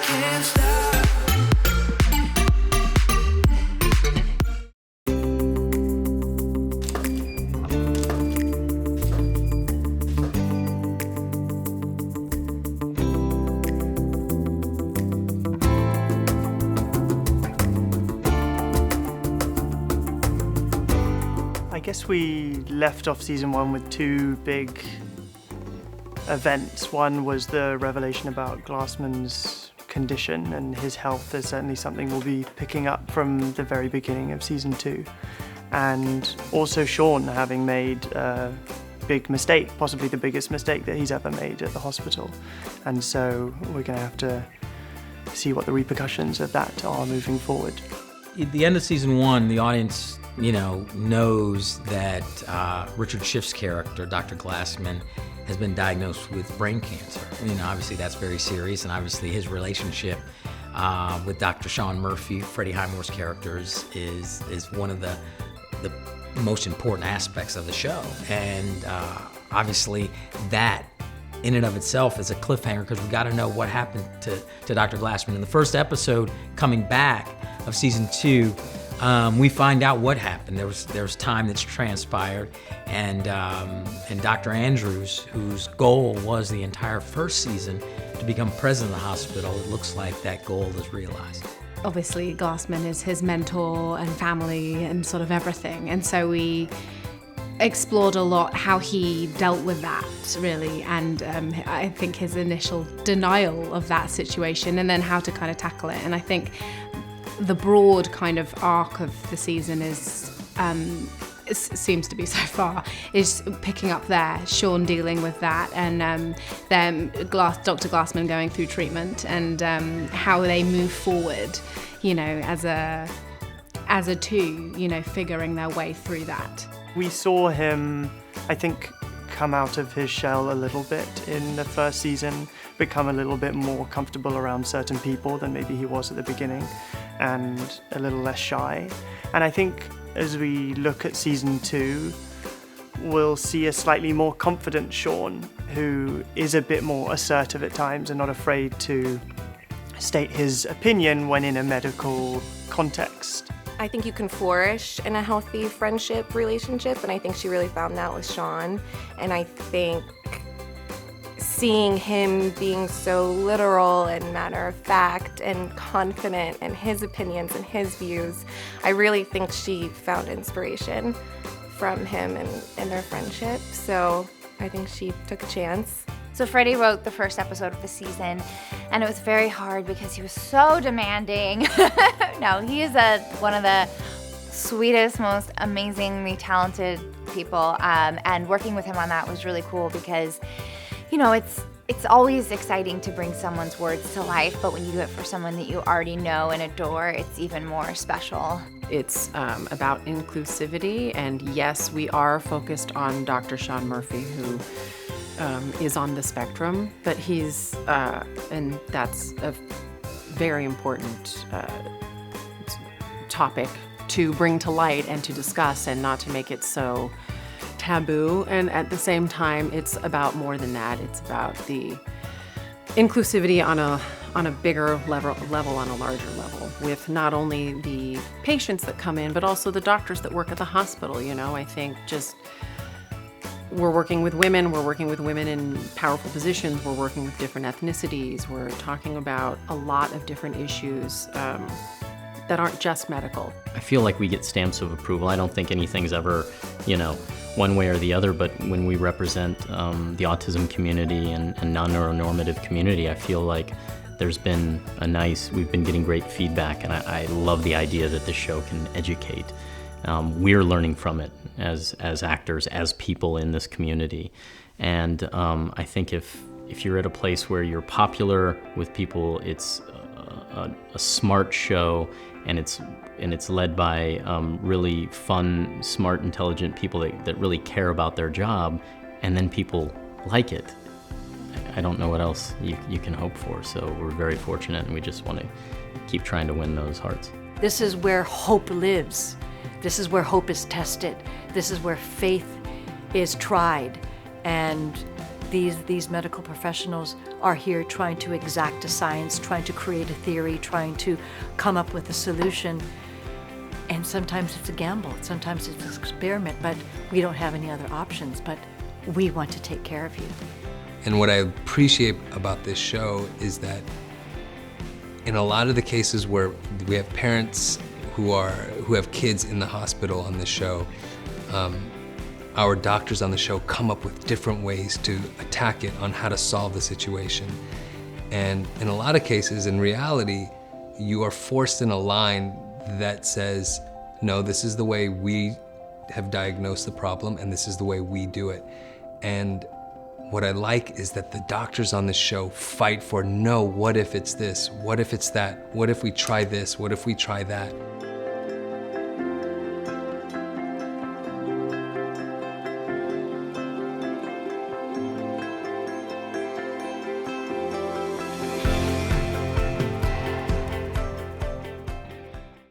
can't stop. I guess we left off season 1 with 2 big events. One was the revelation about Glassman's condition, and his health is certainly something we'll be picking up from the very beginning of season 2. And also Sean having made a big mistake, possibly the biggest mistake that he's ever made at the hospital. And so we're going to have to see what the repercussions of that are moving forward. At the end of season 1, the audience knows that Richard Schiff's character, Dr. Glassman, has been diagnosed with brain cancer. Obviously that's very serious, and obviously his relationship with Dr. Sean Murphy, Freddie Highmore's characters, is one of the most important aspects of the show. And obviously that in and of itself is a cliffhanger, because we got to know what happened to Dr. Glassman. In the first episode, coming back of season 2, we find out what happened. There's time that's transpired, and Dr. Andrews, whose goal was the entire first season to become president of the hospital, it looks like that goal is realized. Obviously, Glassman is his mentor and family and sort of everything, and so we explored a lot how he dealt with that, really, and I think his initial denial of that situation, and then how to kind of tackle it. And I think the broad kind of arc of the season seems to be so far, is picking up there, Sean dealing with that, and then Dr. Glassman going through treatment, and how they move forward, as a two, figuring their way through that. We saw him, I think, come out of his shell a little bit in the first season, become a little bit more comfortable around certain people than maybe he was at the beginning, and a little less shy. And I think as we look at season 2, we'll see a slightly more confident Sean, who is a bit more assertive at times and not afraid to state his opinion when in a medical context. I think you can flourish in a healthy friendship relationship, and I think she really found that with Sean. And I think seeing him being so literal and matter of fact and confident in his opinions and his views, I really think she found inspiration from him and their friendship. So I think she took a chance. So Freddie wrote the first episode of the season, and it was very hard because he was so demanding. No, he is one of the sweetest, most amazingly talented people, and working with him on that was really cool because, it's always exciting to bring someone's words to life, but when you do it for someone that you already know and adore, it's even more special. It's about inclusivity, and yes, we are focused on Dr. Sean Murphy, who is on the spectrum, but he's, and that's a very important topic to bring to light and to discuss, and not to make it so taboo. And at the same time, it's about more than that. It's about the inclusivity on a bigger level, on a larger level, with not only the patients that come in, but also the doctors that work at the hospital. I think just we're working with women in powerful positions, we're working with different ethnicities, we're talking about a lot of different issues that aren't just medical. I feel like we get stamps of approval. I don't think anything's ever, one way or the other, but when we represent the autism community and non-neuronormative community, I feel like we've been getting great feedback, and I love the idea that this show can educate. We're learning from it as actors, as people in this community. And I think if you're at a place where you're popular with people, it's a smart show, and it's led by really fun, smart, intelligent people that really care about their job, and then people like it. I don't know what else you can hope for. So we're very fortunate, and we just want to keep trying to win those hearts. This is where hope lives. This is where hope is tested. This is where faith is tried. And these medical professionals are here trying to exact a science, trying to create a theory, trying to come up with a solution. And sometimes it's a gamble, sometimes it's an experiment, but we don't have any other options, but we want to take care of you. And what I appreciate about this show is that in a lot of the cases where we have parents who have kids in the hospital on this show, our doctors on the show come up with different ways to attack it on how to solve the situation. And in a lot of cases, in reality, you are forced in a line that says, no, this is the way we have diagnosed the problem and this is the way we do it. And what I like is that the doctors on the show fight for, no, what if it's this? What if it's that? What if we try this? What if we try that?